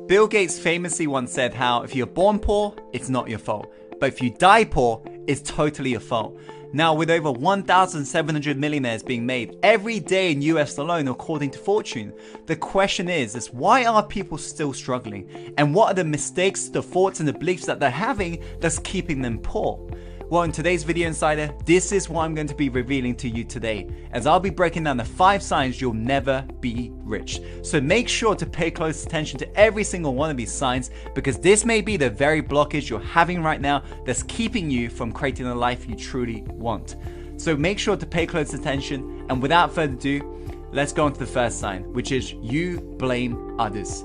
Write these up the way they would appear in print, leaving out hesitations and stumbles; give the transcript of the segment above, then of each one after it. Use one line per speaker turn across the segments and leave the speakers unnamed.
Bill Gates famously once said how if you're born poor, it's not your fault. But if you die poor, it's totally your fault. Now, with over 1,700 millionaires being made every day in US alone, according to Fortune, the question is why are people still struggling? And what are the mistakes, the thoughts and the beliefs that they're having that's keeping them poor? Well, in today's video, Insider, this is what I'm going to be revealing to you today, as I'll be breaking down the 5 signs you'll never be rich. So make sure to pay close attention to every single one of these signs, because this may be the very blockage you're having right now that's keeping you from creating the life you truly want. So make sure to pay close attention, and without further ado, let's go on to the first sign, which is you blame others.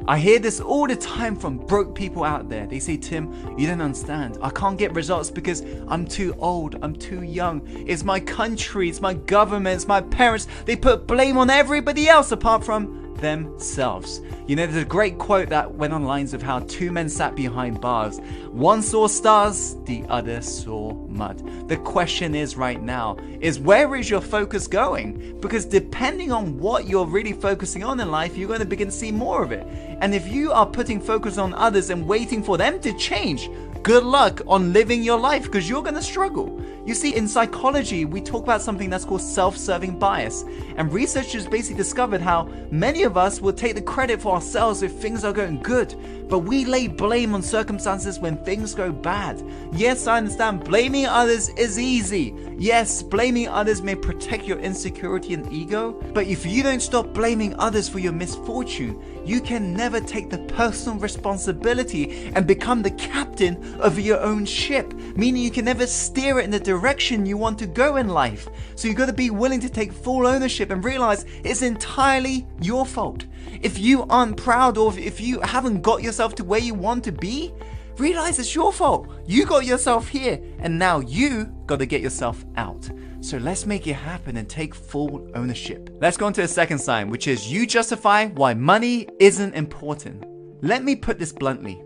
I hear this all the time from broke people out there. They say, Tim, you don't understand. I can't get results because I'm too old, I'm too young. It's my country, it's my government, it's my parents. They put blame on everybody else apart from themselves. You know, there's a great quote that went on lines of how 2 men sat behind bars. One saw stars, the other saw mud. The question is right now is, where is your focus going? Because depending on what you're really focusing on in life, you're going to begin to see more of it. And if you are putting focus on others and waiting for them to change, good luck on living your life, because you're going to struggle. You see, in psychology, we talk about something that's called self-serving bias. And researchers basically discovered how many of us will take the credit for ourselves if things are going good, but we lay blame on circumstances when things go bad. Yes, I understand blaming others is easy. Yes, blaming others may protect your insecurity and ego, but if you don't stop blaming others for your misfortune, you can never take the personal responsibility and become the captain of your own ship, meaning you can never steer it in the direction you want to go in life. So you've got to be willing to take full ownership and realize it's entirely your fault. If you aren't proud, or if you haven't got yourself to where you want to be, realize it's your fault. You got yourself here, and now you got to get yourself out. So let's make it happen and take full ownership. Let's go on to the second sign, which is you justify why money isn't important. Let me put this bluntly.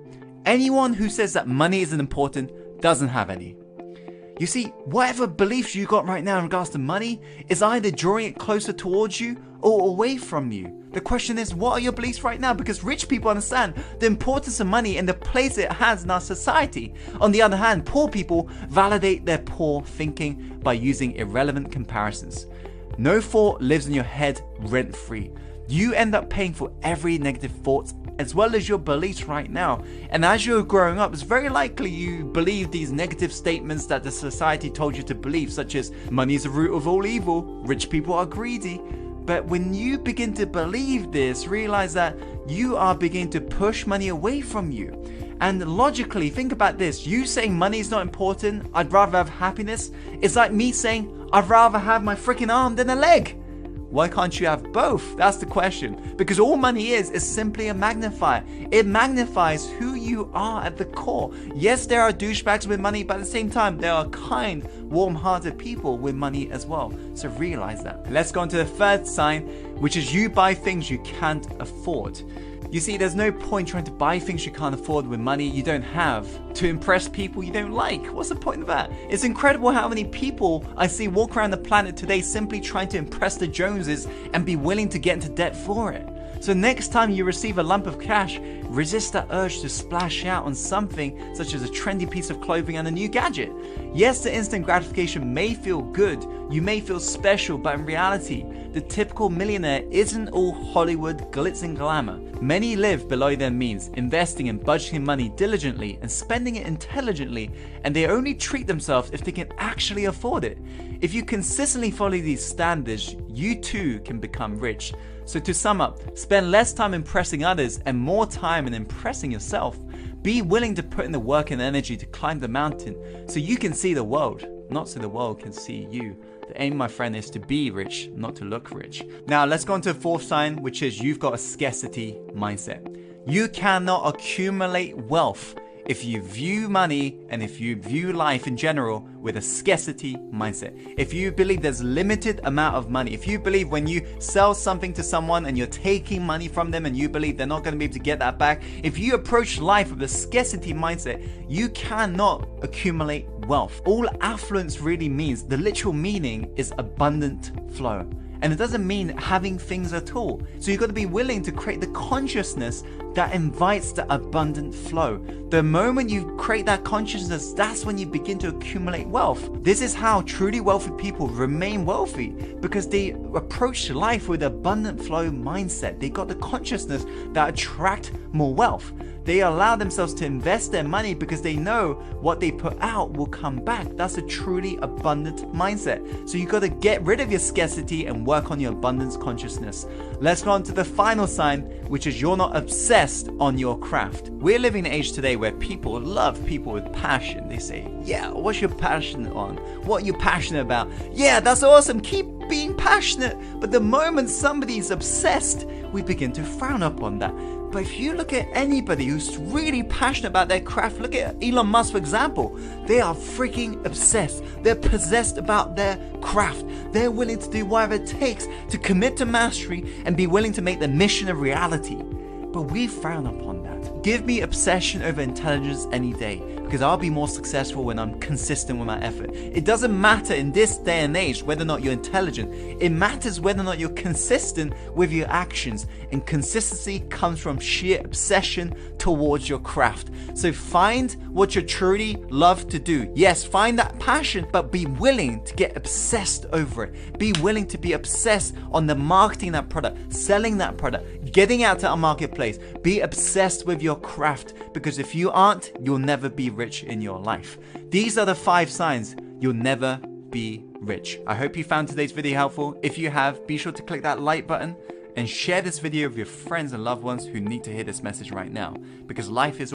Anyone who says that money isn't important doesn't have any. You see, whatever beliefs you got right now in regards to money is either drawing it closer towards you or away from you. The question is, what are your beliefs right now? Because rich people understand the importance of money and the place it has in our society. On the other hand, poor people validate their poor thinking by using irrelevant comparisons. No thought lives in your head rent-free. You end up paying for every negative thought as well as your beliefs right now. And as you're growing up, it's very likely you believe these negative statements that the society told you to believe, such as money is the root of all evil, rich people are greedy. But when you begin to believe this, realize that you are beginning to push money away from you. And logically, think about this. You saying money is not important, I'd rather have happiness, it's like me saying I'd rather have my freaking arm than a leg. Why can't you have both? That's the question. Because all money is simply a magnifier. It magnifies who you are at the core. Yes, there are douchebags with money, but at the same time, there are kind, warm-hearted people with money as well. So realize that. Let's go on to the third sign, which is you buy things you can't afford. You see, there's no point trying to buy things you can't afford with money you don't have to impress people you don't like. What's the point of that? It's incredible how many people I see walk around the planet today simply trying to impress the Joneses and be willing to get into debt for it. So next time you receive a lump of cash, resist that urge to splash out on something such as a trendy piece of clothing and a new gadget. Yes, the instant gratification may feel good, you may feel special, but in reality, the typical millionaire isn't all Hollywood glitz and glamour. Many live below their means, investing and budgeting money diligently and spending it intelligently, and they only treat themselves if they can actually afford it. If you consistently follow these standards, you too can become rich. So to sum up, spend less time impressing others and more time in impressing yourself. Be willing to put in the work and energy to climb the mountain so you can see the world, not so the world can see you. The aim, my friend, is to be rich, not to look rich. Now let's go on to the fourth sign, which is you've got a scarcity mindset. You cannot accumulate wealth if you view money and if you view life in general with a scarcity mindset. If you believe there's limited amount of money, if you believe when you sell something to someone and you're taking money from them and you believe they're not going to be able to get that back, if you approach life with a scarcity mindset, you cannot accumulate wealth. All affluence really means, the literal meaning is abundant flow. And it doesn't mean having things at all. So you've got to be willing to create the consciousness that invites the abundant flow. The moment you create that consciousness, that's when you begin to accumulate wealth. This is how truly wealthy people remain wealthy, because they approach life with abundant flow mindset. They got the consciousness that attract more wealth. They allow themselves to invest their money because they know what they put out will come back. That's a truly abundant mindset. So you got to get rid of your scarcity and work on your abundance consciousness. Let's go on to the final sign, which is you're not obsessed on your craft. We're living in an age today where people love people with passion. They say, yeah, what's your passion on? What are you passionate about? Yeah, that's awesome. Keep being passionate. But the moment somebody's obsessed, we begin to frown upon that. But if you look at anybody who's really passionate about their craft, look at Elon Musk, for example. They are freaking obsessed. They're possessed about their craft. They're willing to do whatever it takes to commit to mastery and be willing to make the mission a reality. But we frown upon that. Give me obsession over intelligence any day, because I'll be more successful when I'm consistent with my effort. It doesn't matter in this day and age whether or not you're intelligent. It matters whether or not you're consistent with your actions. And consistency comes from sheer obsession towards your craft. So find what you truly love to do. Yes, find that passion, but be willing to get obsessed over it. Be willing to be obsessed on the marketing that product, selling that product, getting out to our marketplace. Be obsessed with your craft, because if you aren't, you'll never be rich in your life. These are the 5 signs you'll never be rich. I hope you found today's video helpful. If you have, be sure to click that like button and share this video with your friends and loved ones who need to hear this message right now, because life is